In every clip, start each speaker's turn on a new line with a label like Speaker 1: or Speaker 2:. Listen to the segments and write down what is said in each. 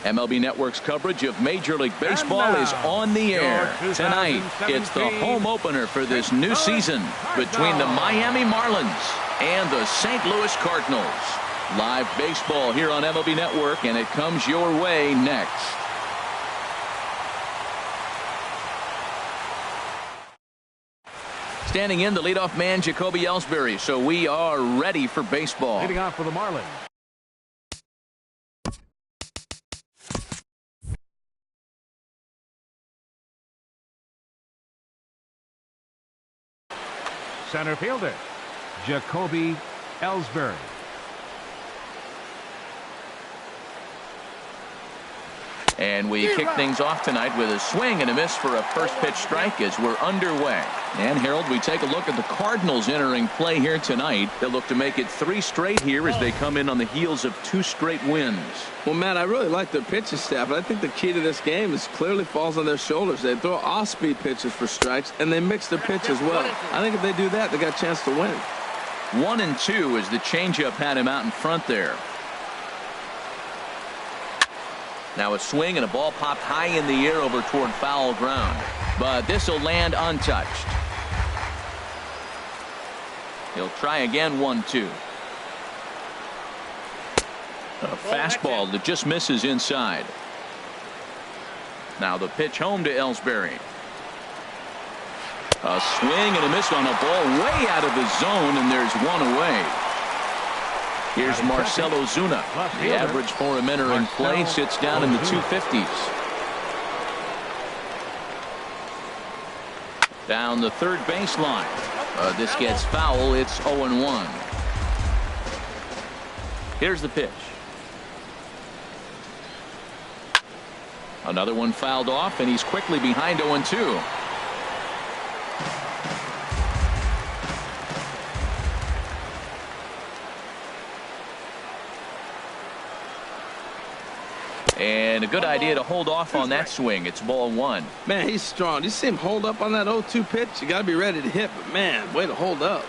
Speaker 1: MLB Network's coverage of Major League Baseball is on the air. Tonight, it's the home opener for this new season between the Miami Marlins and the St. Louis Cardinals. Live baseball here on MLB Network, and it comes your way next. Standing in, the leadoff man, Jacoby Ellsbury. So we are ready for baseball.
Speaker 2: Leading off for the Marlins. Center fielder, Jacoby Ellsbury.
Speaker 1: And we kick things off tonight with a swing and a miss for a first pitch strike as we're underway. And Harold, we take a look at the Cardinals entering play here tonight. They'll look to make it 3 straight here as they come in on the heels of 2 straight wins.
Speaker 3: Well, Matt, I really like their pitching staff, but I think the key to this game is clearly falls on their shoulders. They throw off-speed pitches for strikes, and they mix their pitch as well. I think if they do that, they got a chance to win.
Speaker 1: 1-2 as the changeup had him out in front there. Now a swing and a ball popped high in the air over toward foul ground. But this will land untouched. He'll try again. 1-2. A fastball that just misses inside. Now the pitch home to Ellsbury. A swing and a miss on a ball way out of the zone, and there's one away. Here's Marcell Ozuna. The average for him entering play sits down in the 250s. Down the third baseline. This gets foul. It's 0-1. Here's the pitch. Another one fouled off, and he's quickly behind 0-2. And a good idea to hold off on that swing. It's ball 1.
Speaker 3: Man, he's strong. You see him hold up on that 0-2 pitch? You got to be ready to hit, but man, way to hold up.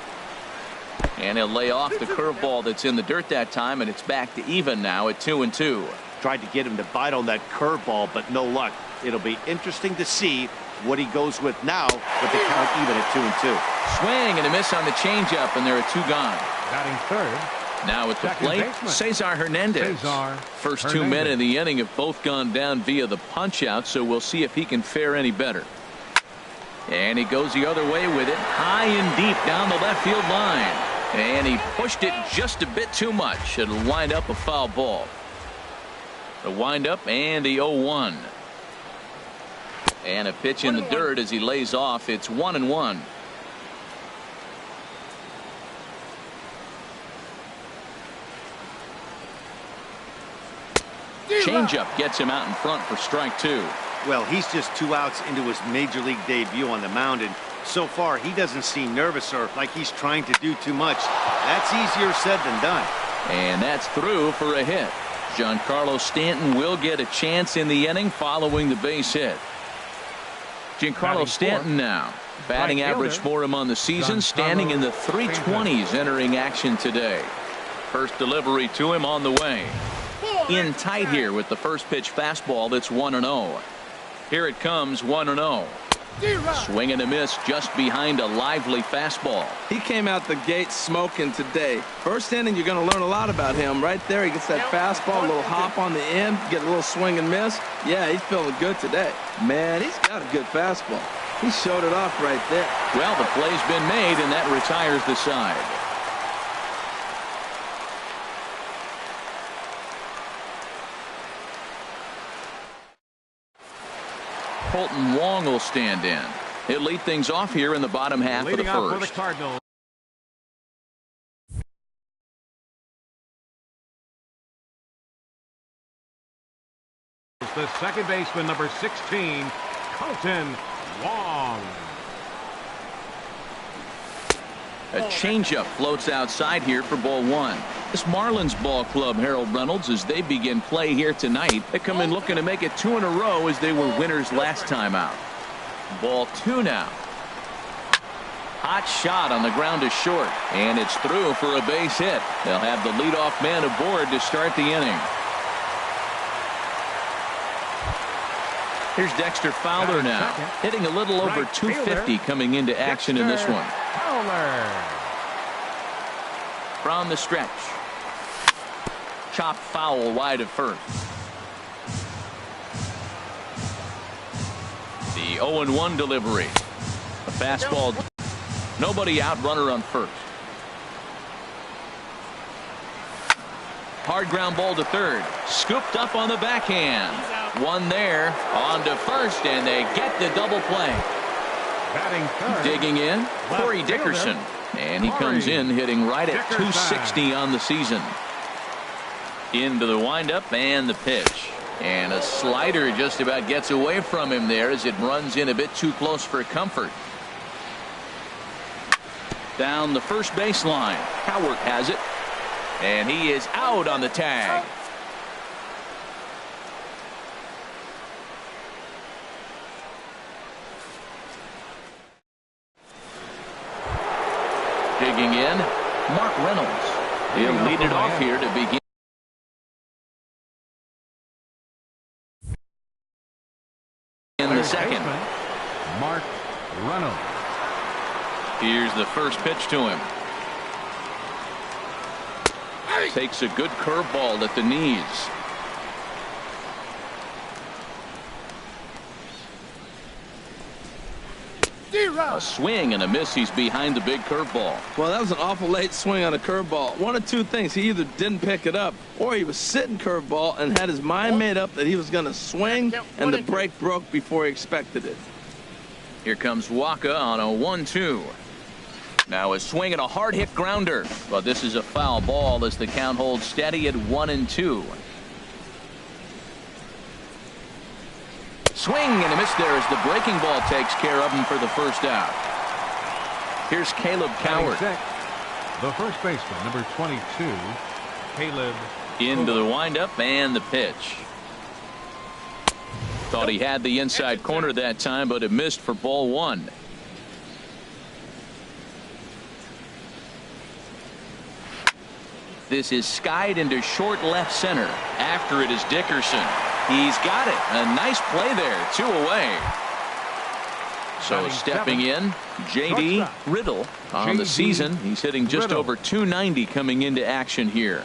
Speaker 1: And he'll lay off the curveball that's in the dirt that time, and it's back to even now at 2-2.
Speaker 4: Tried to get him to bite on that curveball, but no luck. It'll be interesting to see what he goes with now with the count even at 2-2.
Speaker 1: Swing and a miss on the changeup, and there are 2 gone.
Speaker 2: Batting third.
Speaker 1: Now at the plate, Cesar Hernandez. First 2 men in the inning have both gone down via the punch out, so we'll see if he can fare any better. And he goes the other way with it, high and deep down the left field line. And he pushed it just a bit too much. It'll wind up a foul ball. The windup and the 0-1. And a pitch in the dirt as he lays off. It's 1-1. Changeup gets him out in front for strike 2.
Speaker 4: Well, he's just 2 outs into his major league debut on the mound, and so far he doesn't seem nervous or like he's trying to do too much. That's easier said than done.
Speaker 1: And that's through for a hit. Giancarlo Stanton will get a chance in the inning following the base hit. Giancarlo Stanton now. Batting average for him on the season standing in the 320s entering action today. First delivery to him on the way. In tight here with the first pitch fastball that's 1-0. Here it comes, 1-0. Swing and a miss just behind a lively fastball.
Speaker 3: He came out the gate smoking today. First inning, you're going to learn a lot about him. Right there, he gets that fastball, a little hop on the end, get a little swing and miss. Yeah, he's feeling good today. Man, he's got a good fastball. He showed it off right there.
Speaker 1: Well, the play's been made, and that retires the side. Colton Wong will stand in. He'll lead things off here in the bottom half of the first.
Speaker 2: For the Cardinals. The second baseman, number 16, Colton Wong.
Speaker 1: A changeup floats outside here for ball 1. This Marlins ball club, Harold Reynolds, as they begin play here tonight, they come in looking to make it 2 in a row as they were winners last time out. Ball 2 now. Hot shot on the ground to short, and it's through for a base hit. They'll have the leadoff man aboard to start the inning. Here's Dexter Fowler now, hitting a little over 250 coming into action in this one. From the stretch. Chopped foul wide of first. The 0-1 delivery. A fastball. Nobody out, runner on first. Hard ground ball to third. Scooped up on the backhand. One there on to first, and they get the double play. Digging in, Corey Dickerson. And he comes in hitting right at 260 on the season. Into the windup and the pitch. And a slider just about gets away from him there as it runs in a bit too close for comfort. Down the first baseline. Howard has it. And he is out on the tag. Digging in, Mark Reynolds. He'll lead it off here to begin. In the second.
Speaker 2: Mark Reynolds.
Speaker 1: Here's the first pitch to him. Takes a good curveball at the knees. A swing and a miss. He's behind the big curveball.
Speaker 3: Well, that was an awful late swing on a curveball. One of two things. He either didn't pick it up or he was sitting curveball and had his mind made up that he was going to swing, and the break broke before he expected it.
Speaker 1: Here comes Waka on a 1-2. Now a swing and a hard hit grounder. But this is a foul ball as the count holds steady at 1-2. Swing and a miss there as the breaking ball takes care of him for the first out. Here's Caleb Coward.
Speaker 2: The first baseman, number 22, Caleb.
Speaker 1: Into the windup and the pitch. Thought he had the inside corner that time, but it missed for ball one. This is skied into short left center. After it is Dickerson. He's got it. A nice play there. 2 away. So stepping in, J.D. Riddle on the season. He's hitting just over 290 coming into action here.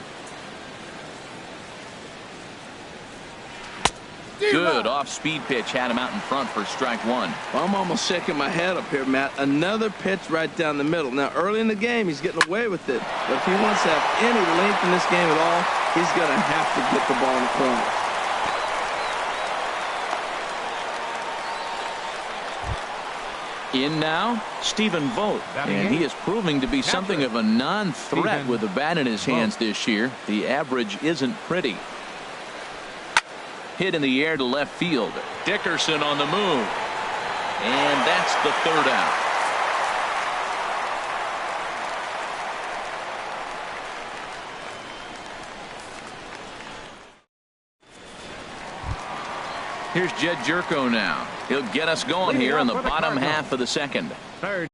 Speaker 1: Good off-speed pitch had him out in front for strike one.
Speaker 3: Well, I'm almost shaking my head up here, Matt. Another pitch right down the middle. Now, early in the game, he's getting away with it. But if he wants to have any length in this game at all, he's going to have to get the ball in the corner.
Speaker 1: In now, Stephen Vogt. And he is proving to be something of a non-threat with the bat in his hands this year. The average isn't pretty. Hit in the air to left field. Dickerson on the move. And that's the third out. Here's Jed Jerko now. He'll get us going here in the bottom half of the second.
Speaker 2: Third.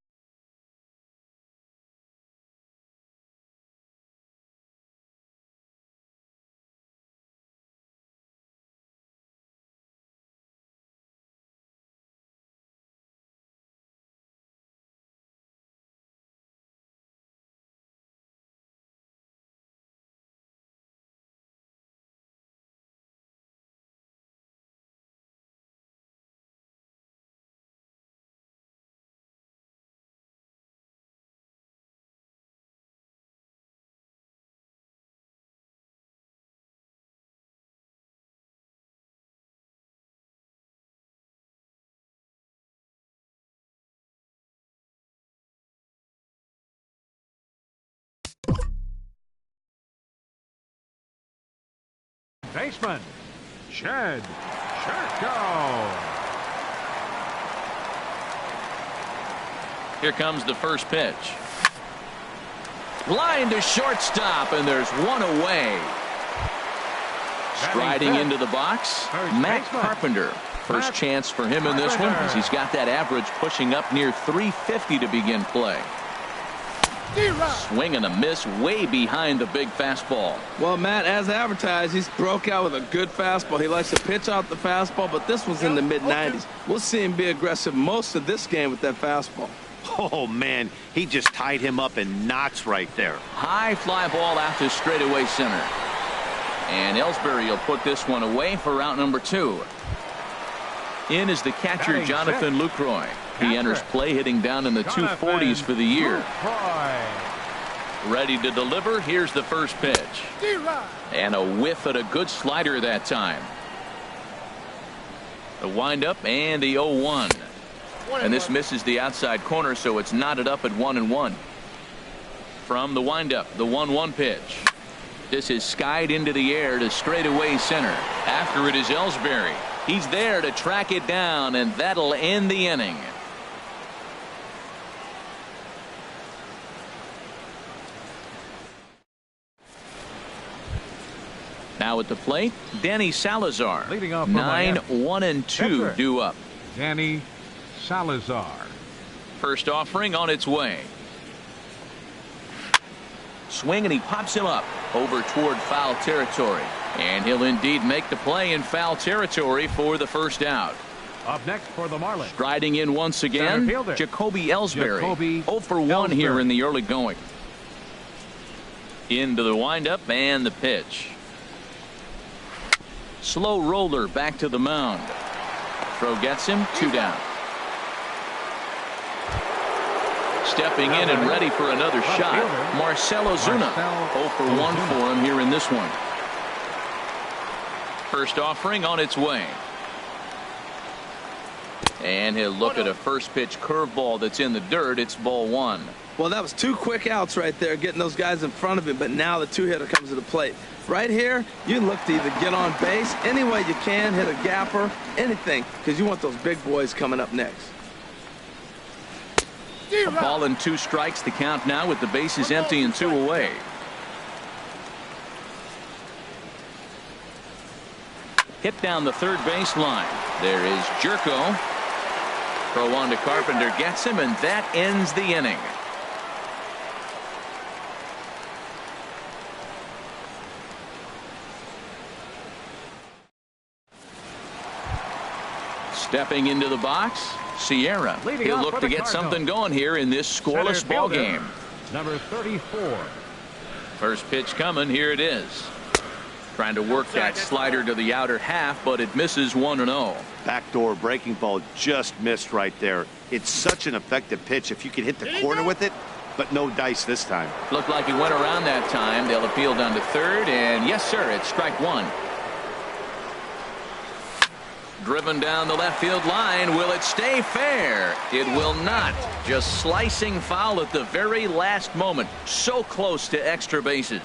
Speaker 2: Baseman, Jed Jerko.
Speaker 1: Here comes the first pitch. Line to shortstop, and there's one away. Striding into the box, Matt Carpenter. First chance for him in this one, as he's got that average pushing up near 350 to begin play. Swing and a miss way behind the big fastball.
Speaker 3: Well, Matt, as advertised, he's broke out with a good fastball. He likes to pitch out the fastball, but this one's in the mid-90s. We'll see him be aggressive most of this game with that fastball.
Speaker 4: Oh, man, he just tied him up in knots right there.
Speaker 1: High fly ball out to straightaway center. And Ellsbury will put this one away for out number 2. In is the catcher, Jonathan Lucroy. He enters play hitting down in the 240s for the year. Ready to deliver. Here's the first pitch. And a whiff at a good slider that time. The windup and the 0-1. And this misses the outside corner, so it's knotted up at 1-1. From the windup, the 1-1 pitch. This is skied into the air to straightaway center. After it is Ellsbury. He's there to track it down, and that'll end the inning. Now at the plate, Danny Salazar.
Speaker 2: Leading off
Speaker 1: 9-1-2 due up.
Speaker 2: Danny Salazar.
Speaker 1: First offering on its way. Swing, and he pops him up over toward foul territory. And he'll indeed make the play in foul territory for the first out.
Speaker 2: Up next for the Marlins.
Speaker 1: Striding in once again, Jacoby Ellsbury. 0 for 1 here in the early going. Into the windup and the pitch. Slow roller back to the mound. Throw gets him, 2 down. Stepping in and ready for another shot, Marcell Ozuna. 0 for 1 for him here in this one. First offering on its way. And he'll look at a first pitch curveball that's in the dirt. It's ball 1.
Speaker 3: Well, that was 2 quick outs right there, getting those guys in front of him, but now the 2-hitter comes to the plate. Right here, you look to either get on base any way you can, hit a gapper, anything, because you want those big boys coming up next.
Speaker 1: A ball and 2 strikes, the count now with the bases empty and 2 away. Hit down the third base line. There is Jerko. Throw on to Carpenter, gets him, and that ends the inning. Stepping into the box, Sierra. He'll look to get something going here in this scoreless ball game.
Speaker 2: Number 34.
Speaker 1: First pitch coming. Here it is. Trying to work that slider to the outer half, but it misses 1-0.
Speaker 4: Backdoor breaking ball just missed right there. It's such an effective pitch if you can hit the corner with it, but no dice this time.
Speaker 1: Looked like he went around that time. They'll appeal down to third, and yes, sir, it's strike 1. Driven down the left field line. Will it stay fair? It will not. Just slicing foul at the very last moment. So close to extra bases.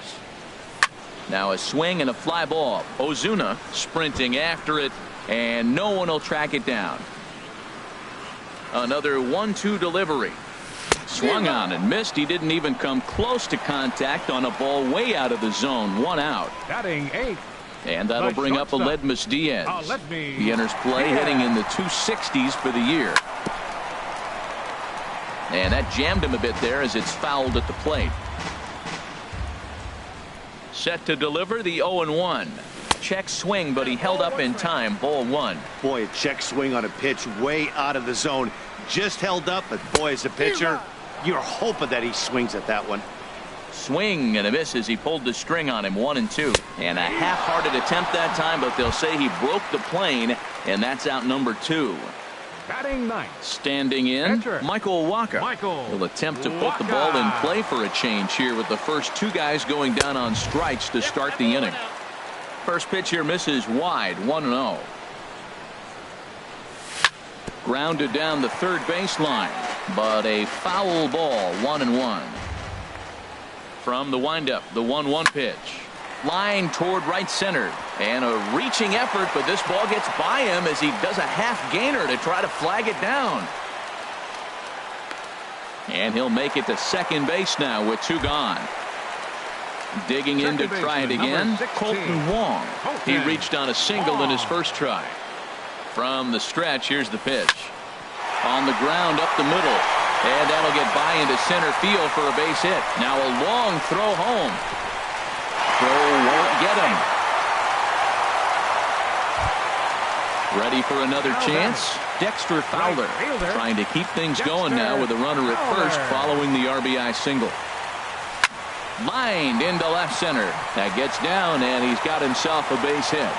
Speaker 1: Now a swing and a fly ball. Ozuna sprinting after it, and no one will track it down. Another 1-2 delivery. Swung on and missed. He didn't even come close to contact on a ball way out of the zone. 1 out.
Speaker 2: Batting 8.
Speaker 1: And that'll bring up Aledmys Diaz. He enters play hitting in the 260s for the year. And that jammed him a bit there as it's fouled at the plate. Set to deliver the 0-1. Check swing, but he held up in time. Ball 1.
Speaker 4: Boy, a check swing on a pitch way out of the zone. Just held up, but boy, as a pitcher, you're hoping that he swings at that one.
Speaker 1: Swing and a miss as he pulled the string on him. 1-2. And a half-hearted attempt that time, but they'll say he broke the plane, and that's out number 2.
Speaker 2: Batting 9.
Speaker 1: Standing in, Michael Wacha. He'll attempt to put the ball in play for a change here with the first 2 guys going down on strikes to start the inning. First pitch here misses wide. 1-0. Grounded down the third baseline, but a foul ball. 1-1. From the windup, the 1-1 pitch. Line toward right center, and a reaching effort, but this ball gets by him as he does a half gainer to try to flag it down. And he'll make it to second base now with 2 gone. Digging in to try it again, Colton Wong. He reached on a single in his first try. From the stretch, here's the pitch. On the ground up the middle. And that'll get by into center field for a base hit. Now a long throw home. Throw won't get him. Ready for another chance? Dexter Fowler trying to keep things going now with a runner at first following the RBI single. Lined into left center. That gets down, and he's got himself a base hit.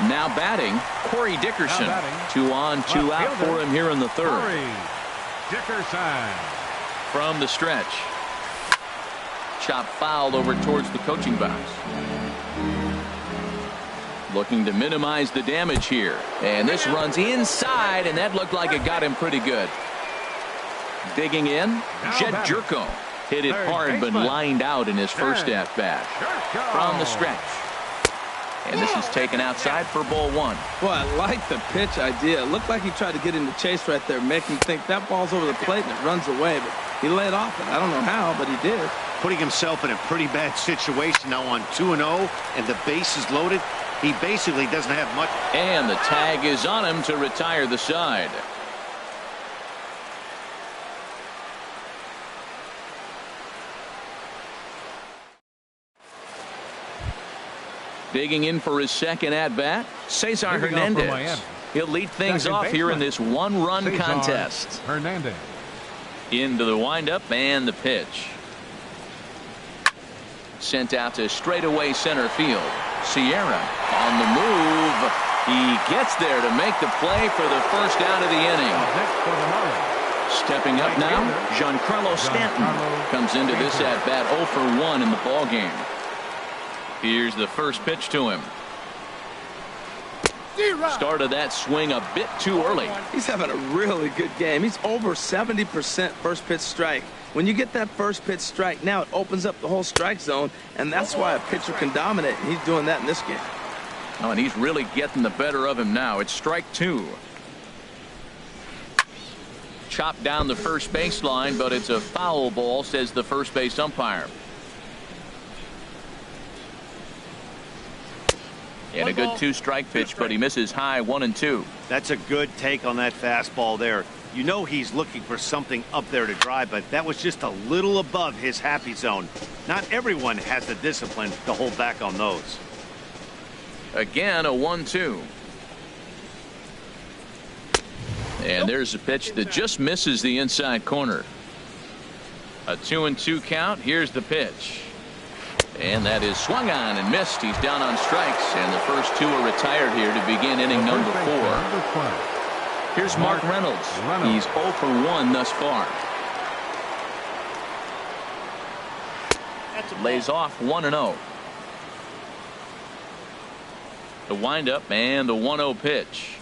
Speaker 1: Now batting, Corey Dickerson. 2 on, 2 out for him here in the third.
Speaker 2: Corey Dickerson.
Speaker 1: From the stretch. Chop fouled over towards the coaching box. Looking to minimize the damage here. And this runs inside, and that looked like it got him pretty good. Digging in, Jed Jerko. Hit it hard, but lined out in his first at-bat. From the stretch. And this is taken outside for ball 1.
Speaker 3: Boy, I like the pitch idea. It looked like he tried to get into chase right there, making him think that ball's over the plate and it runs away. But he laid off it. I don't know how, but he did.
Speaker 4: Putting himself in a pretty bad situation now on 2-0, and the base is loaded. He basically doesn't have much.
Speaker 1: And the tag is on him to retire the side. Digging in for his second at-bat, Cesar Hernandez. He'll lead things off here in this one-run contest.
Speaker 2: Hernandez.
Speaker 1: Into the windup and the pitch. Sent out to straightaway center field. Sierra on the move. He gets there to make the play for the first out of the inning. Stepping up now, Giancarlo Stanton comes into this at-bat 0 for 1 in the ballgame. Here's the first pitch to him. Started that swing a bit too early.
Speaker 3: He's having a really good game. He's over 70% first pitch strike. When you get that first pitch strike, now it opens up the whole strike zone, and that's why a pitcher can dominate, and he's doing that in this game.
Speaker 1: Oh, and he's really getting the better of him now. It's strike 2. Chopped down the first baseline, but it's a foul ball, says the first base umpire. And a good 2-strike pitch, but he misses high 1 and 2.
Speaker 4: That's a good take on that fastball there. You know he's looking for something up there to drive, but that was just a little above his happy zone. Not everyone has the discipline to hold back on those.
Speaker 1: Again, a 1-2. And there's a pitch that just misses the inside corner. A 2-2 count. Here's the pitch. And that is swung on and missed. He's down on strikes, and the first 2 are retired here to begin inning number 4. Here's Mark Reynolds. He's 0 for 1 thus far. Lays off 1-0. The windup and the 1-0 pitch.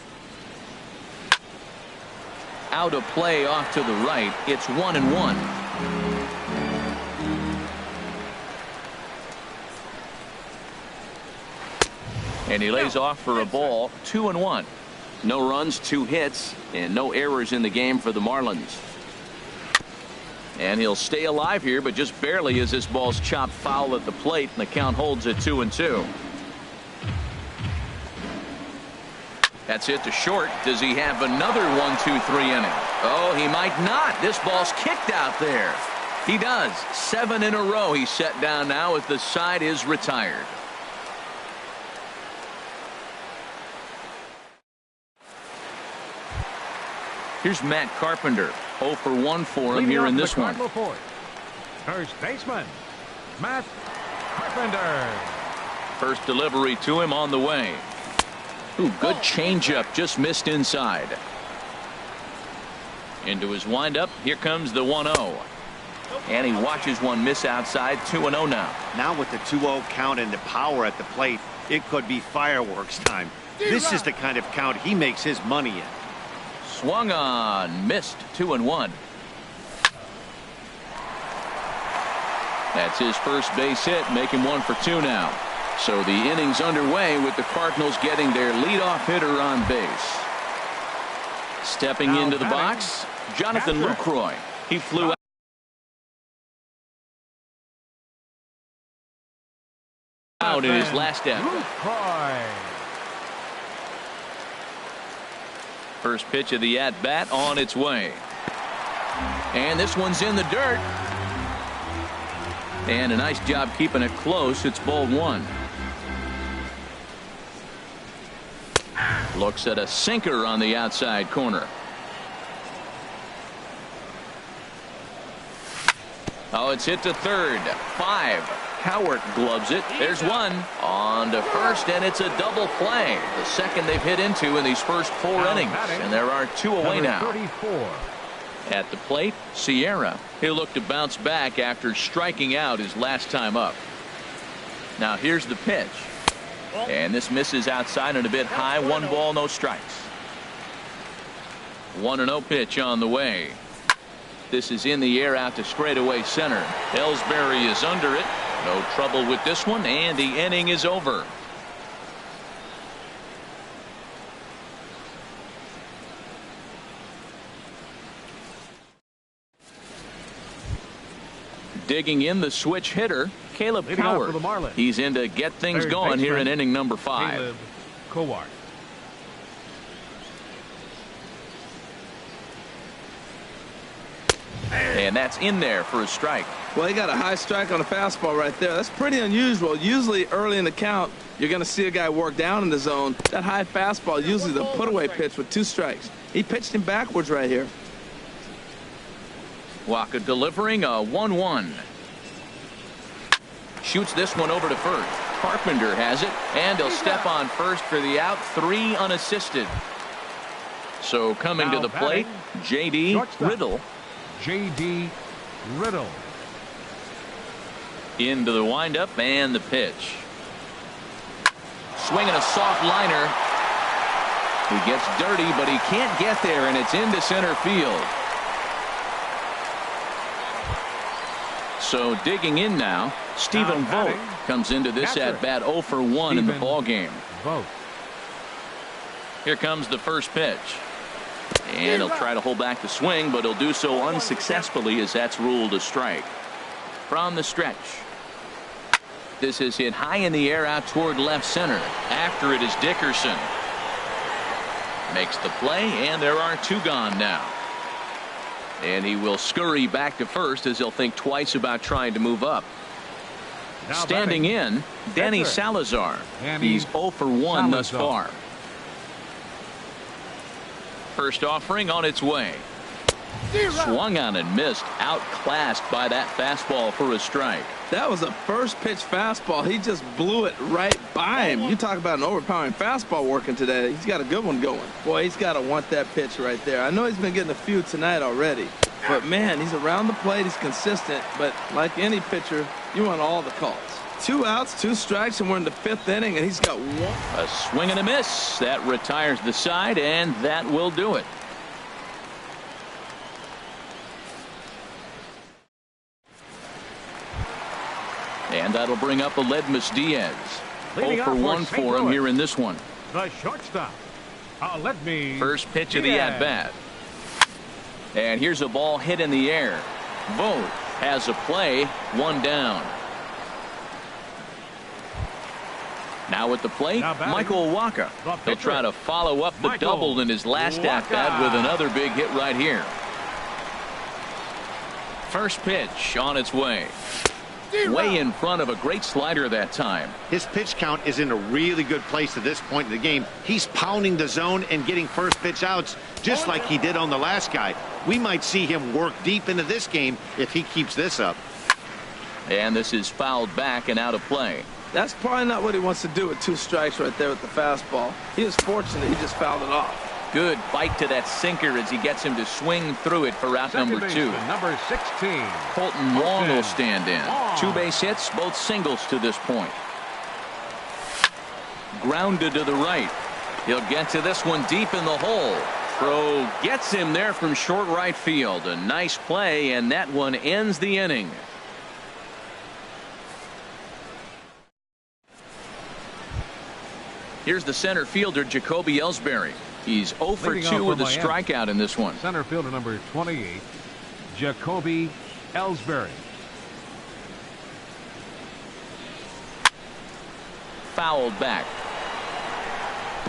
Speaker 1: Out of play off to the right. It's 1-1. And he lays off for a ball. 2-1. No runs, 2 hits, and no errors in the game for the Marlins. And he'll stay alive here, but just barely as this ball's chopped foul at the plate, and the count holds at 2-2. That's hit to short. Does he have another 1-2-3 inning? Oh, he might not. This ball's kicked out there. He does. 7 in a row he's set down now as the side is retired. Here's Matt Carpenter. 0 for 1 for him here in this one.
Speaker 2: First baseman, Matt Carpenter.
Speaker 1: First delivery to him on the way. Ooh, good changeup, just missed inside. Into his windup. Here comes the 1-0. And he watches one miss outside. 2-0 now.
Speaker 4: Now with the 2-0 count and the power at the plate, it could be fireworks time. This is the kind of count he makes his money in.
Speaker 1: Swung on, missed. 2-1. That's his first base hit, make him 1 for 2 now. So the inning's underway with the Cardinals getting their leadoff hitter on base. Stepping into the box, Jonathan Lucroy. He flew out in his last at-bat. First pitch of the at-bat on its way. And this one's in the dirt. And a nice job keeping it close. It's ball one. Looks at a sinker on the outside corner. Oh, it's hit to third. 5. Howard gloves it. There's one. On to first, and it's a double play. The second they've hit into in these first 4 innings. And there are 2 away now.
Speaker 2: 34.
Speaker 1: At the plate, Sierra. He'll look to bounce back after striking out his last time up. Now here's the pitch. And this misses outside and a bit high. 1 ball, no strikes. 1-0 pitch on the way. This is in the air out to straightaway center. Ellsbury is under it. No trouble with this one, and the inning is over. Digging in the switch hitter, Caleb Cowart. He's in to get things going here in inning number 5.
Speaker 2: Caleb Cowart.
Speaker 1: And that's in there for a strike.
Speaker 3: Well, he got a high strike on a fastball right there. That's pretty unusual. Usually early in the count, you're going to see a guy work down in the zone. That high fastball, usually the put-away pitch with 2 strikes. He pitched him backwards right here.
Speaker 1: Waka delivering a 1-1. Shoots this one over to first. Carpenter has it, and he'll step on first for the out. 3 unassisted. So coming to the plate, J.D. Riddle.
Speaker 2: J.D. Riddle.
Speaker 1: Into the windup and the pitch. Swinging a soft liner. He gets dirty, but he can't get there, and it's into center field. So digging in now, Stephen Vogt comes into this at-bat 0 for 1 in the ballgame. Here comes the first pitch. And he'll try to hold back the swing, but he'll do so unsuccessfully as that's ruled a strike. From the stretch. This is hit high in the air out toward left center. After it is Dickerson. Makes the play, and there are 2 gone now. And he will scurry back to first as he'll think twice about trying to move up. Standing in, Danny Salazar. He's 0 for 1 thus far. First offering on its way. Swung on and missed. Outclassed by that fastball for a strike.
Speaker 3: That was a first pitch fastball. He just blew it right by him. You talk about an overpowering fastball working today. He's got a good one going. Boy, he's got to want that pitch right there. I know he's been getting a few tonight already. But, man, he's around the plate. He's consistent. But like any pitcher, you want all the calls. 2 outs, 2 strikes, and we're in the 5th inning, and he's got 1.
Speaker 1: A swing and a miss. That retires the side, and that will do it. And that'll bring up Aledmys Diaz. 0 for 1 for him here in this one.
Speaker 2: The shortstop, Aledmys.
Speaker 1: First pitch of the at-bat. And here's a ball hit in the air. Vogt has a play. 1 down. Now at the plate, Michael Waka. He'll try to follow up the double in his last at-bat with another big hit right here. First pitch on its way. Way in front of a great slider that time.
Speaker 4: His pitch count is in a really good place at this point in the game. He's pounding the zone and getting first pitch outs just like he did on the last guy. We might see him work deep into this game if he keeps this up.
Speaker 1: And this is fouled back and out of play.
Speaker 3: That's probably not what he wants to do with 2 strikes right there with the fastball. He was fortunate he just fouled it off.
Speaker 1: Good bite to that sinker as he gets him to swing through it for out number 2.
Speaker 2: Number 16.
Speaker 1: Colton Wong will stand in. 2 base hits, both singles to this point. Grounded to the right. He'll get to this one deep in the hole. Throw gets him there from short right field. A nice play, and that one ends the inning. Here's the center fielder, Jacoby Ellsbury. He's 0 for 2 with a strikeout in this one.
Speaker 2: Center fielder number 28, Jacoby Ellsbury.
Speaker 1: Fouled back.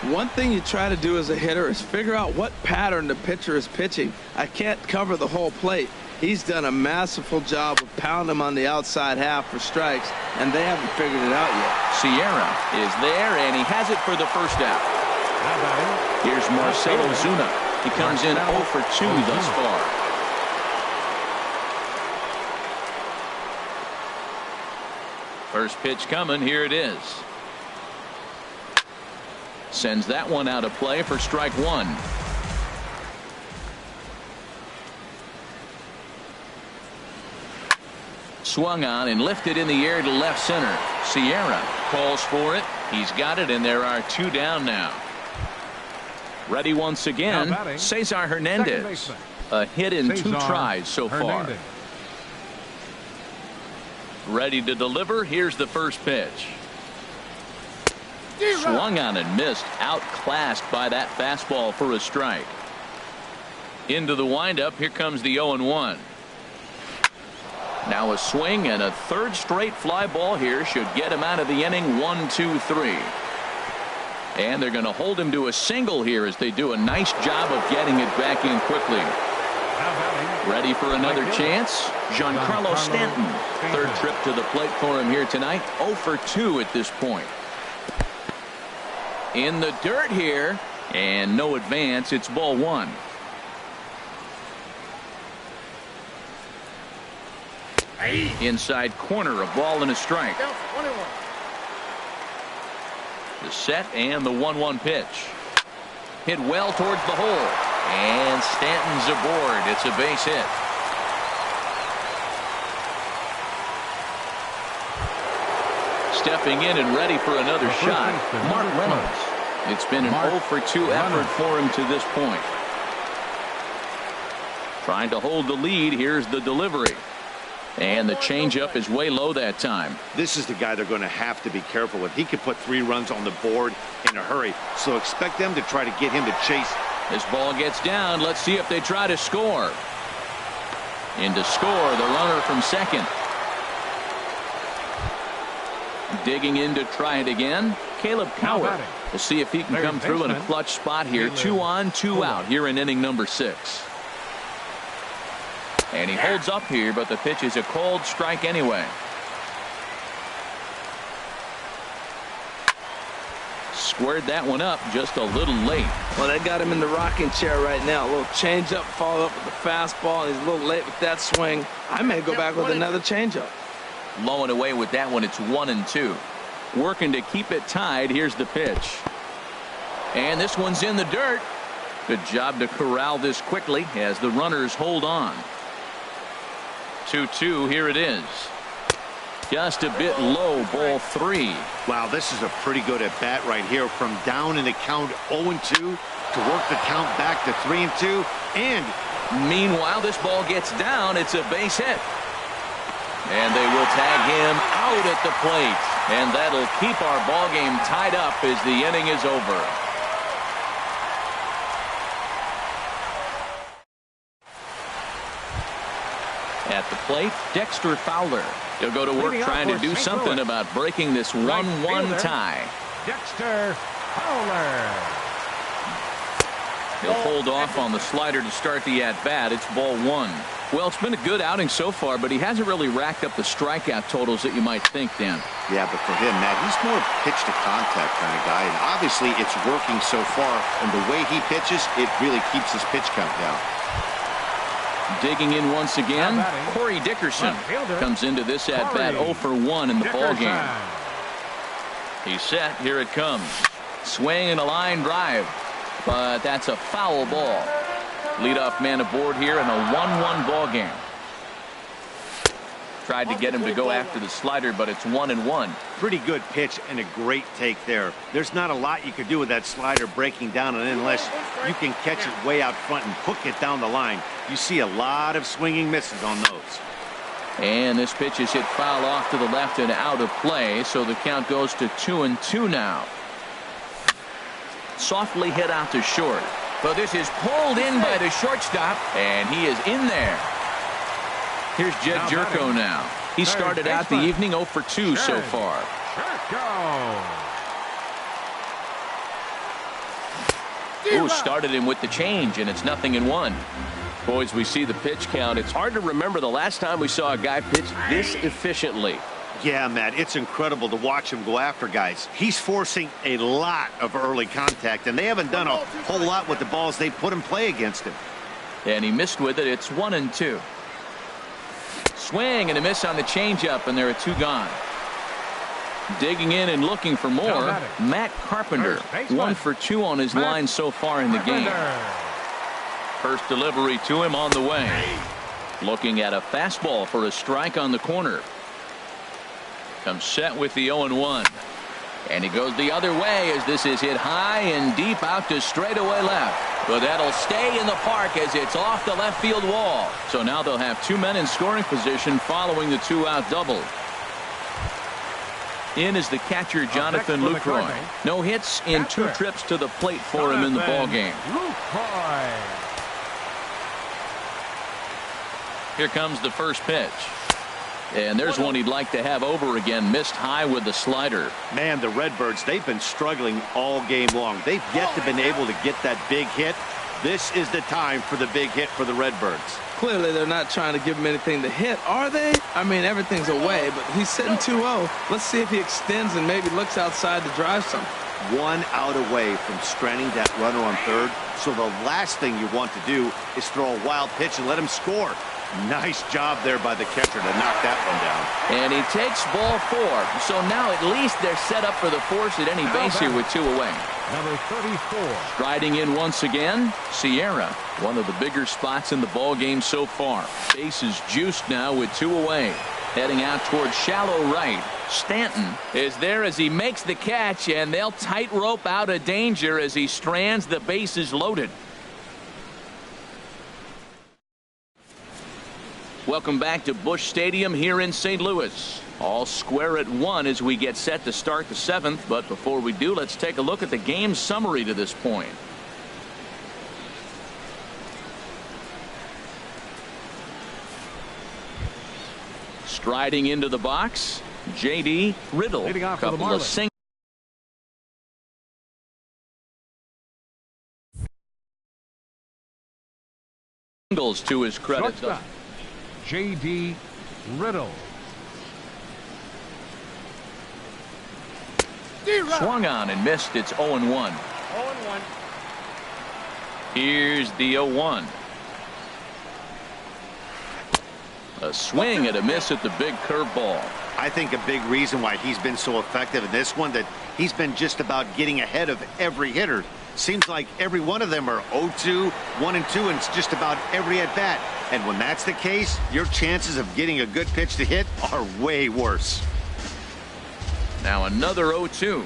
Speaker 3: One thing you try to do as a hitter is figure out what pattern the pitcher is pitching. I can't cover the whole plate. He's done a masterful job of pounding him on the outside half for strikes, and they haven't figured it out yet.
Speaker 1: Sierra is there, and he has it for the first out. Here's Marcell Ozuna. He comes in 0 for 2 thus far. First pitch coming. Here it is. Sends that one out of play for strike one. Swung on and lifted in the air to left center. Sierra calls for it. He's got it, and there are 2 down now. Ready once again, Cesar Hernandez. A hit in 2 tries so far. Ready to deliver. Here's the first pitch. Swung on and missed. Outclassed by that fastball for a strike. Into the windup. Here comes the 0-1. Now a swing and a third straight fly ball here should get him out of the inning. 1-2-3. And they're going to hold him to a single here as they do a nice job of getting it back in quickly. Ready for another chance? Giancarlo Stanton. Third trip to the plate for him here tonight. 0 for 2 at this point. In the dirt here, and no advance. It's ball 1. Inside corner, a ball and a strike. The set and the 1-1 pitch. Hit well towards the hole, and Stanton's aboard. It's a base hit. Stepping in and ready for another shot, Mark Reynolds. It's been an 0 for 2 effort for him to this point. Trying to hold the lead. Here's the delivery. And the changeup is way low that time.
Speaker 4: This is the guy they're going to have to be careful with. He could put 3 runs on the board in a hurry, so expect them to try to get him to chase.
Speaker 1: This ball gets down. Let's see if they try to score. In to score, the runner from second. Digging in to try it again, Caleb Cowart. We'll see if he can come through in a clutch spot here. 2 on, 2 out here in inning number 6. And he holds up here, but the pitch is a cold strike anyway. Squared that one up just a little late.
Speaker 3: Well, they got him in the rocking chair right now. A little changeup, followed up with the fastball, and he's a little late with that swing. I may go back with another changeup.
Speaker 1: Low and away with that one. It's 1-2. Working to keep it tied. Here's the pitch. And this one's in the dirt. Good job to corral this quickly as the runners hold on. 2-2. Here it is. Just a bit low. Ball 3.
Speaker 4: Wow, this is a pretty good at bat right here. From down in the count 0-2 to work the count back to 3-2. And
Speaker 1: meanwhile, this ball gets down. It's a base hit. And they will tag him out at the plate. And that'll keep our ball game tied up as the inning is over. At the plate, Dexter Fowler. He'll go to work trying to do something about breaking this 1-1 tie.
Speaker 2: Dexter Fowler.
Speaker 1: He'll hold off on the slider to start the at-bat. It's ball 1. Well, it's been a good outing so far, but he hasn't really racked up the strikeout totals that you might think, Dan.
Speaker 4: Yeah, but for him, Matt, he's more pitch-to-contact kind of guy, and obviously it's working so far, and the way he pitches, it really keeps his pitch count down.
Speaker 1: Digging in once again, Corey Dickerson comes into this at-bat 0 for 1 in the ball game. He's set. Here it comes. Swing and a line drive, but that's a foul ball. Leadoff man aboard here in a 1-1 ball game. Tried to get him to go after the slider, but it's 1-1.
Speaker 4: Pretty good pitch and a great take there. There's not a lot you could do with that slider breaking down, and unless you can catch it way out front and hook it down the line, you see a lot of swinging misses on those.
Speaker 1: And this pitch is hit foul off to the left and out of play, so the count goes to 2-2 now. Softly hit out to short. But this is pulled in by the shortstop, and he is in there. Here's Jed Jerko now. He started out the evening 0 for 2 so far. Ooh, started him with the change, and it's 0-1.
Speaker 5: Boys, we see the pitch count. It's hard to remember the last time we saw a guy pitch this efficiently.
Speaker 4: Yeah, Matt, it's incredible to watch him go after guys. He's forcing a lot of early contact, and they haven't done a whole lot with the balls they put in play against him.
Speaker 1: And he missed with it. It's 1-2. Swing and a miss on the changeup, and there are 2 gone. Digging in and looking for more, Matt Carpenter. 1 for 2 on his line so far in the game. First delivery to him on the way. Looking at a fastball for a strike on the corner. Comes set with the 0-1. And he goes the other way as this is hit high and deep out to straightaway left. But that'll stay in the park as it's off the left field wall. So now they'll have 2 men in scoring position following the 2-out double. In is the catcher, Jonathan Lucroy. No hits in 2 trips to the plate for him in the ballgame. Here comes the first pitch. And there's one he'd like to have over again. Missed high with the slider.
Speaker 4: Man, the Redbirds, they've been struggling all game long. They've yet to been able to get that big hit. This is the time for the big hit for the Redbirds.
Speaker 3: Clearly, they're not trying to give him anything to hit, are they? I mean, everything's away, but he's sitting 2-0. Let's see if he extends and maybe looks outside to drive something.
Speaker 4: 1 out away from stranding that runner on third. So the last thing you want to do is throw a wild pitch and let him score. Nice job there by the catcher to knock that one down.
Speaker 1: And he takes ball 4. So now at least they're set up for the force at any base here with 2 away.
Speaker 2: Number 34.
Speaker 1: Striding in once again, Sierra. One of the bigger spots in the ball game so far. Base is juiced now with 2 away. Heading out towards shallow right. Stanton is there as he makes the catch, and they'll tightrope out of danger as he strands. The base is loaded. Welcome back to Busch Stadium here in St. Louis. All square at 1 as we get set to start the 7th. But before we do, let's take a look at the game summary to this point. Striding into the box, J.D. Riddle. Couple of singles. To his credit.
Speaker 2: J.D. Riddle.
Speaker 1: Swung on and missed. It's 0-1. 0-1. Here's the 0-1. A swing and a miss at the big curveball.
Speaker 4: I think a big reason why he's been so effective in this one, that he's been just about getting ahead of every hitter. Seems like every one of them are 0-2, 1-2, and it's just about every at bat. And when that's the case, your chances of getting a good pitch to hit are way worse.
Speaker 1: Now another 0-2.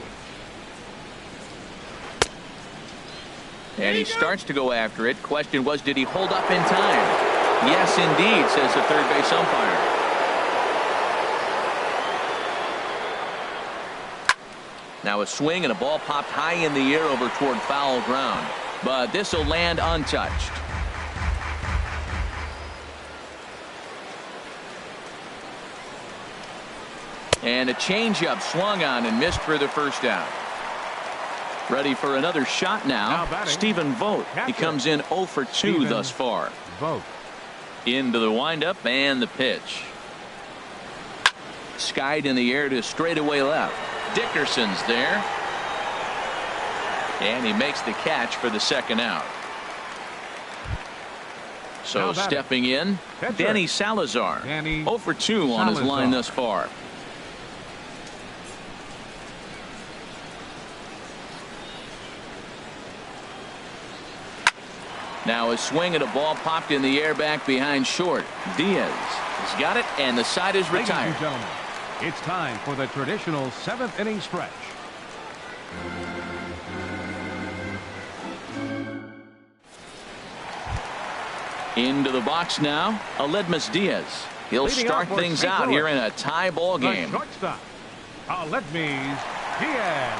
Speaker 1: And he starts to go after it. Question was, did he hold up in time? Yes, indeed, says the third base umpire. Now a swing and a ball popped high in the air over toward foul ground. But this will land untouched. And a changeup swung on and missed for the first out. Ready for another shot now. Stephen Vogt. He comes in 0 for 2 thus far.
Speaker 2: Vogt.
Speaker 1: Into the windup and the pitch. Skied in the air to straightaway left. Dickerson's there. And he makes the catch for the second out. So stepping in, Danny Salazar. 0 for 2 on his line thus far. Now a swing and a ball popped in the air back behind short. Diaz has got it, and the side is retired.
Speaker 2: Ladies and gentlemen, it's time for the traditional 7th inning stretch.
Speaker 1: Into the box now, Aledmys Diaz. He'll start things out here in a tie ball game.
Speaker 2: Shortstop, Aledmys Diaz.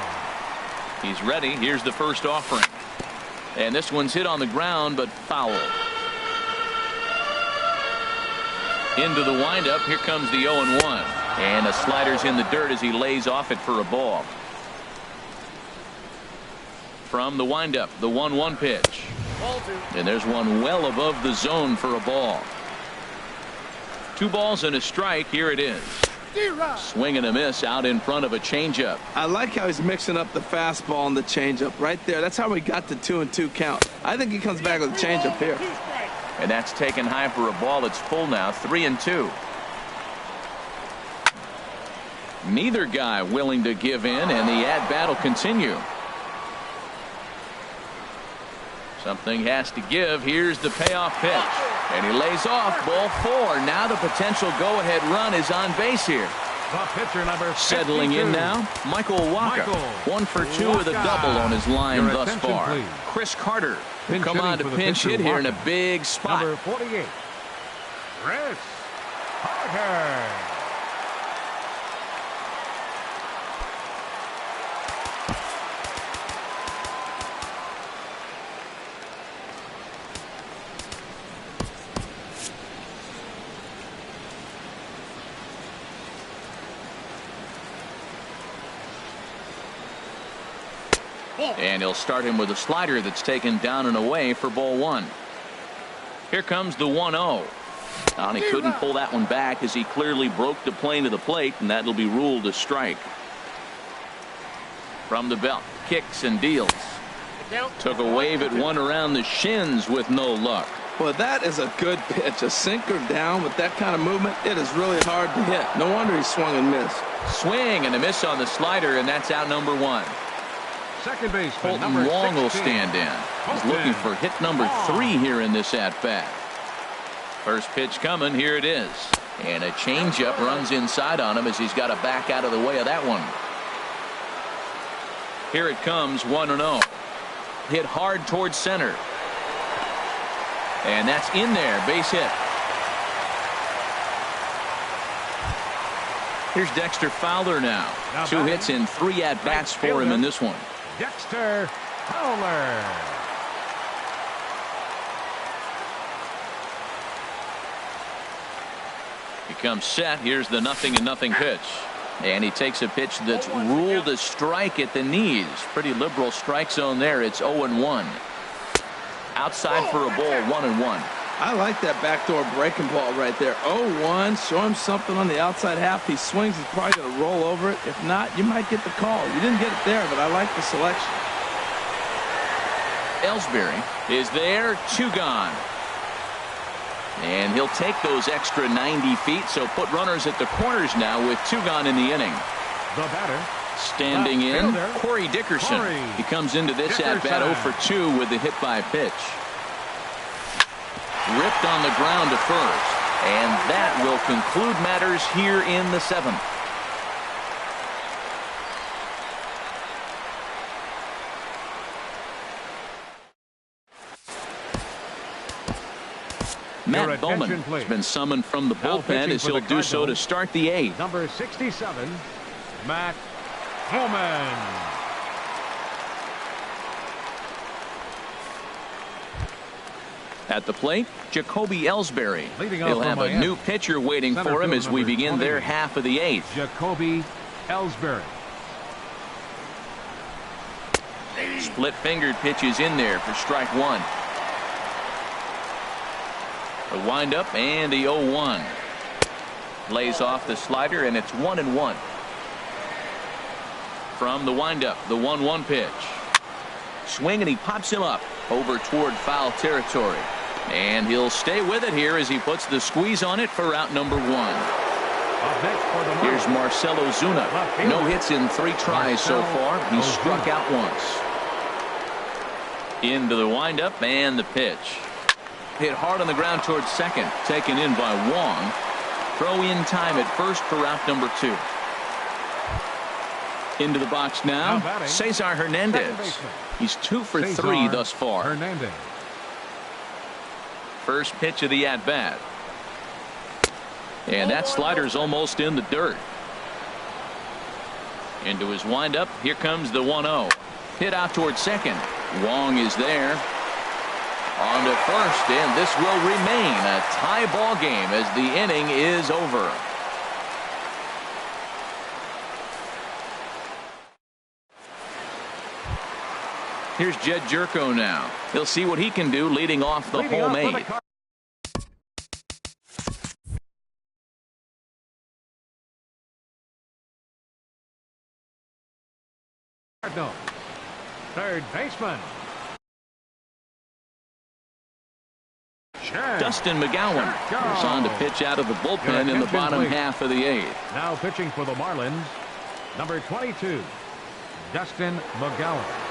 Speaker 1: He's ready. Here's the first offering. And this one's hit on the ground, but foul. Into the windup. Here comes the 0-1. And the slider's in the dirt as he lays off it for a ball. From the windup, the 1-1 pitch. And there's one well above the zone for a ball. 2 balls and a strike. Here it is. Swing and a miss out in front of a changeup.
Speaker 3: I like how he's mixing up the fastball and the changeup right there. That's how we got the 2-2 count. I think he comes back with a changeup here.
Speaker 1: And that's taken high for a ball. It's full now, 3-2. Neither guy willing to give in, and the at-bat will continue. Something has to give. Here's the payoff pitch. And he lays off. Ball 4. Now the potential go-ahead run is on base here.
Speaker 2: The pitcher number 52.
Speaker 1: Settling in now, Michael Wacha. 1 for 2 with a double on his line
Speaker 2: Your
Speaker 1: thus far.
Speaker 2: please.
Speaker 1: Chris Carter
Speaker 2: Pinch
Speaker 1: come on to
Speaker 2: hitting for the
Speaker 1: pinch
Speaker 2: pitcher,
Speaker 1: hit here in a
Speaker 2: Wacha.
Speaker 1: big spot.
Speaker 2: Number 48. Chris Carter.
Speaker 1: And he'll start him with a slider that's taken down and away for ball 1. Here comes the 1-0. And he couldn't pull that one back as he clearly broke the plane to the plate, and that'll be ruled a strike. From the belt, kicks and deals. Took a wave at one around the shins with no luck.
Speaker 3: Well, that is a good pitch. A sinker down with that kind of movement, it is really hard to hit. No wonder he swung and missed.
Speaker 1: Swing and a miss on the slider, and that's out number 1.
Speaker 2: Second baseman,
Speaker 1: Colton
Speaker 2: number
Speaker 1: Wong
Speaker 2: 16.
Speaker 1: will stand in. He's
Speaker 2: Colton
Speaker 1: looking for hit number
Speaker 2: Wong.
Speaker 1: 3 here in this at-bat. First pitch coming. Here it is. And a changeup runs inside on him as he's got to back out of the way of that one. Here it comes, 1-0. Hit hard towards center. And that's in there. Base hit. Here's Dexter Fowler now. 2 hits in 3 at-bats for him in this one.
Speaker 2: Dexter Fowler.
Speaker 1: He comes set. Here's the 0-0 pitch. And he takes a pitch that's ruled a strike at the knees. Pretty liberal strike zone there. It's 0-1. Outside for a ball, 1-1.
Speaker 3: I like that backdoor breaking ball right there. 0-1. Show him something on the outside half. He swings. He's probably going to roll over it. If not, you might get the call. You didn't get it there, but I like the selection.
Speaker 1: Ellsbury is there. 2 gone. And he'll take those extra 90 feet. So put runners at the corners now with 2 gone in the inning.
Speaker 2: The batter.
Speaker 1: Standing in,
Speaker 2: fielder,
Speaker 1: Corey Dickerson.
Speaker 2: Corey
Speaker 1: He comes into this
Speaker 2: Dickerson.
Speaker 1: at-bat 0 for 2 with the hit by pitch. Ripped on the ground to first. And that will conclude matters here in the 7th. Matt Bowman
Speaker 2: attention,
Speaker 1: has
Speaker 2: please.
Speaker 1: been summoned from the
Speaker 2: Now
Speaker 1: bullpen
Speaker 2: pitching
Speaker 1: as
Speaker 2: for
Speaker 1: he'll
Speaker 2: the
Speaker 1: do so to
Speaker 2: Cardinals.
Speaker 1: start the 8th.
Speaker 2: Number 67, Matt Bowman.
Speaker 1: At the plate, Jacoby Ellsbury.
Speaker 2: Leading off
Speaker 1: He'll
Speaker 2: from
Speaker 1: have a
Speaker 2: Miami.
Speaker 1: new pitcher waiting
Speaker 2: Center
Speaker 1: for him
Speaker 2: fielder
Speaker 1: as we
Speaker 2: number
Speaker 1: begin
Speaker 2: 20.
Speaker 1: their half of the 8th.
Speaker 2: Jacoby Ellsbury.
Speaker 1: Split-fingered pitches in there for strike 1. The windup and the 0-1. Lays off the slider, and it's 1-1. From the windup, the 1-1 pitch. Swing, and he pops him up over toward foul territory. And he'll stay with it here as he puts the squeeze on it for out number 1.
Speaker 2: Up next for the
Speaker 1: Here's Marcell Ozuna. No hits in 3 tries so far. He's struck out once. Into the windup and the pitch. Hit hard on the ground towards second. Taken in by Wong. Throw in time at first for out number 2. Into the box now, Cesar Hernandez. He's 2 for 3 thus far.
Speaker 2: Hernandez.
Speaker 1: First pitch of the at-bat. And that slider's almost in the dirt. Into his windup. Here comes the 1-0. Hit out towards second. Wong is there. On to first, and this will remain a tie ball game as the inning is over. Here's Jed Jerko now. He'll see what he can do leading off the home eight.
Speaker 2: Third baseman.
Speaker 1: Dustin McGowan is on to pitch out of the bullpen in the bottom half of the eighth.
Speaker 2: Now pitching for the Marlins, number 22, Dustin McGowan.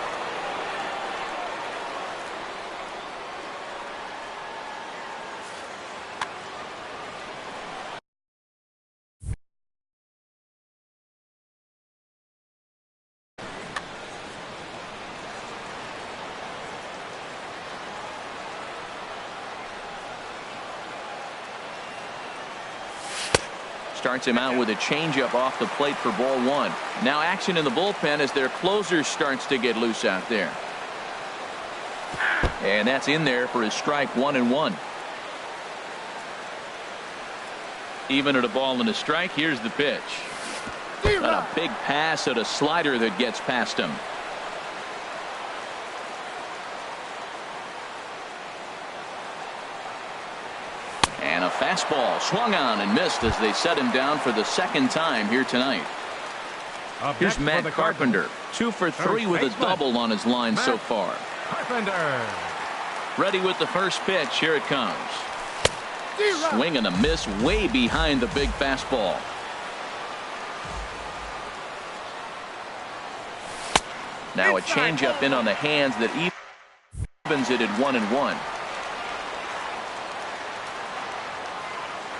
Speaker 1: Starts him out with a changeup off the plate for ball one. Now action in the bullpen as their closer starts to get loose out there. And that's in there for his strike 1-1. Even at a ball and a strike, here's the pitch. Got a big pass at a slider that gets past him. And a fastball swung on and missed as they set him down for the second time here tonight. Here's Matt Carpenter, 2 for 3 with a double on his line so far.
Speaker 2: Carpenter.
Speaker 1: Ready with the first pitch. Here it comes. Swing and a miss way behind the big fastball. Now a changeup in on the hands that evens it at 1-1.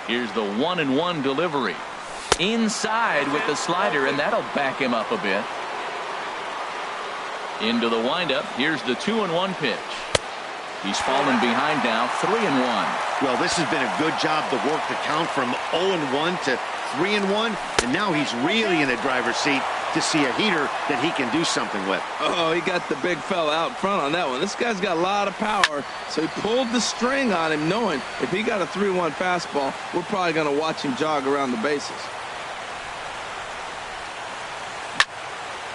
Speaker 1: Here's the 1-1 delivery. Inside with the slider, and that'll back him up a bit. Into the windup. Here's the 2-1 pitch. He's fallen behind now, 3-1.
Speaker 4: Well, this has been a good job to work the count from 0-1 to 3-1, and now he's really in the driver's seat to see a heater that he can do something with.
Speaker 3: Oh, he got the big fella out front on that one. This guy's got a lot of power, so he pulled the string on him, knowing if he got a 3-1 fastball, we're probably going to watch him jog around the bases.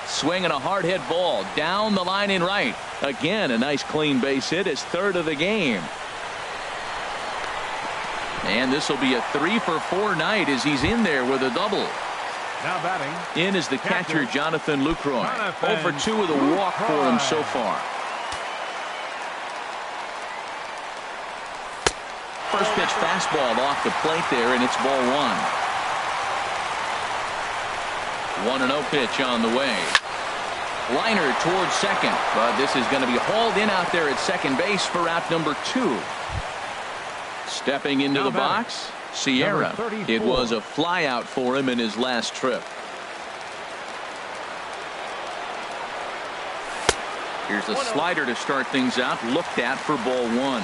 Speaker 1: Swinging a hard hit ball down the line in right. Again, a nice clean base hit, his third of the game. And this will be a 3 for 4 night as he's in there with a double.
Speaker 2: Now batting.
Speaker 1: In is the catcher, Jonathan Lucroy. 0 for 2 with a walk for him so far. First pitch fastball off the plate there, and it's ball 1. 1-0 pitch on the way. Liner towards second, but this is going to be hauled in out there at second base for out number 2. Stepping into the box, Sierra. It was a fly out for him in his last trip. Here's a slider to start things out, looked at for ball 1.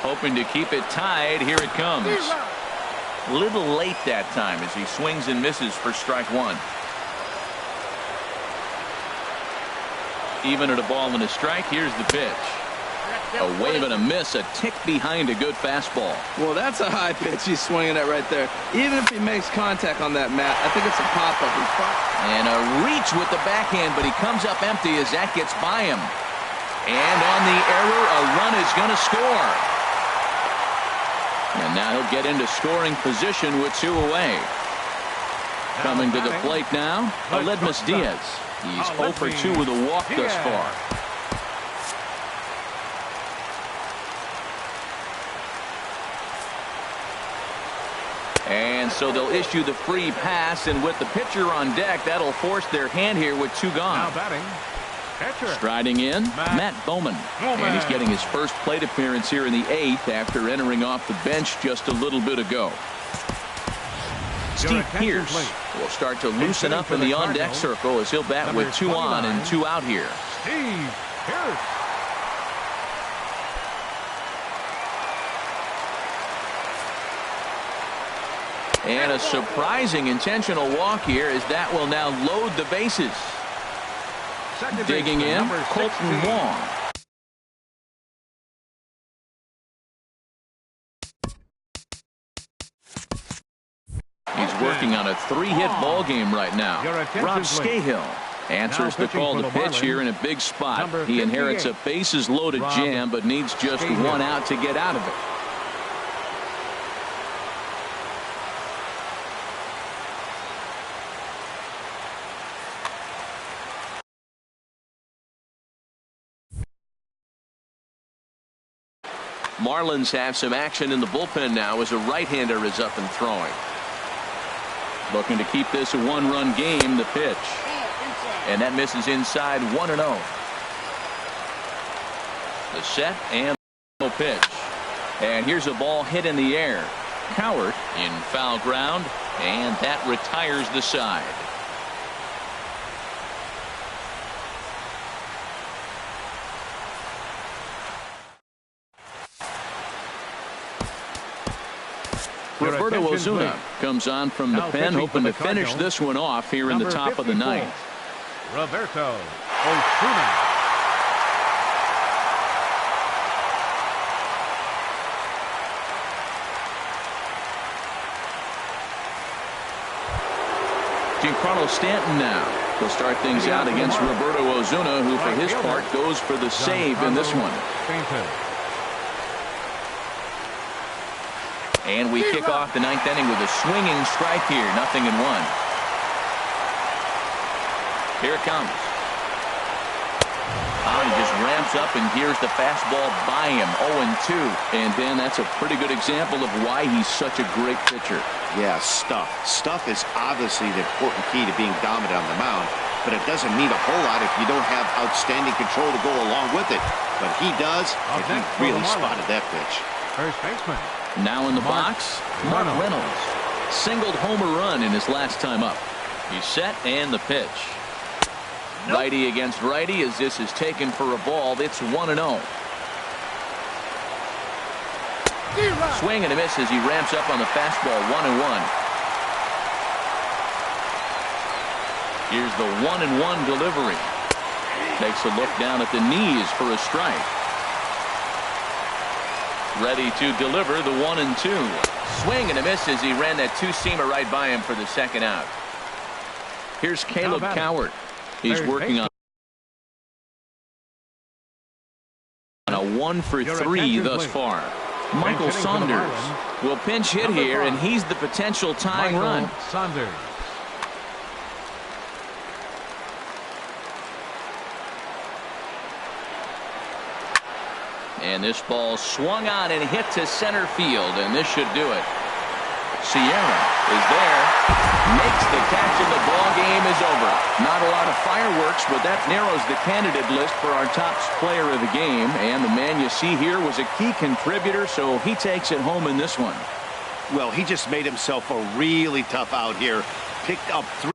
Speaker 1: Hoping to keep it tied. Here it comes. A little late that time as he swings and misses for strike 1. Even at a ball and a strike, here's the pitch. A wave and a miss, a tick behind a good fastball.
Speaker 3: Well, that's a high pitch he's swinging at right there. Even if he makes contact on that, Matt, I think it's a pop-up.
Speaker 1: And a reach with the backhand, but he comes up empty as that gets by him. And on the error, a run is going to score. And now he'll get into scoring position with 2 away. Coming to the plate now, Aledmys Diaz. He's 0 for 2 with a walk thus far. And so they'll issue the free pass, and with the pitcher on deck, that'll force their hand here with 2 gone.
Speaker 2: Now batting. Catcher.
Speaker 1: Striding in, Matt Bowman. And he's getting his first plate appearance here in the 8th after entering off the bench just a little bit ago. Steve Pearce will start to loosen up in the on-deck circle as he'll bat with 2 on and 2 out here.
Speaker 2: Steve Pearce.
Speaker 1: And a surprising intentional walk here as that will now load the bases. Digging in, Colton Wong. He's working on a 3-hit ball game right now. Rob Scahill Answers the call to pitch here in a big spot. He inherits a bases-loaded jam, but needs just one out to get out of it. Marlins have some action in the bullpen now as a right-hander is up and throwing. Looking to keep this a one-run game. The pitch. And that misses inside 1-0. The set and the pitch. And here's a ball hit in the air. Cowart in foul ground, and that retires the side. Roberto Osuna comes on from the pen, hoping to finish this one off here in the top of the ninth.
Speaker 2: Roberto Osuna.
Speaker 1: Giancarlo Stanton now will start things out against Roberto Osuna, who for his part goes for the save in this one. And we kick off the ninth inning with a swinging strike here. 0-1. Here it comes. He just ramps up and hears the fastball by him. 0-2. And then that's a pretty good example of why he's such a great pitcher.
Speaker 4: Yeah, stuff. Stuff is obviously the important key to being dominant on the mound, but it doesn't mean a whole lot if you don't have outstanding control to go along with it. But he does, and he really spotted that pitch.
Speaker 2: First baseman.
Speaker 1: Now in the box, Mark Reynolds. Singled homer run in his last time up. He's set and the pitch. Righty against righty as this is taken for a ball. It's 1-0. Swing and a miss as he ramps up on the fastball. 1-1. Here's the 1-1 delivery. Takes a look down at the knees for a strike. Ready to deliver the 1-2. Swing and a miss as he ran that two-seamer right by him for the second out. Here's Caleb Cowart. He's working on a 1-for-3 thus far. Michael Saunders will pinch hit here, and he's the potential tying run.
Speaker 2: Saunders.
Speaker 1: And this ball swung on and hit to center field, and this should do it. Sierra is there, makes the catch, and the ball game is over. Not a lot of fireworks, but that narrows the candidate list for our top player of the game. And the man you see here was a key contributor, so he takes it home in this one.
Speaker 4: Well, he just made himself a really tough out here. Picked up 3.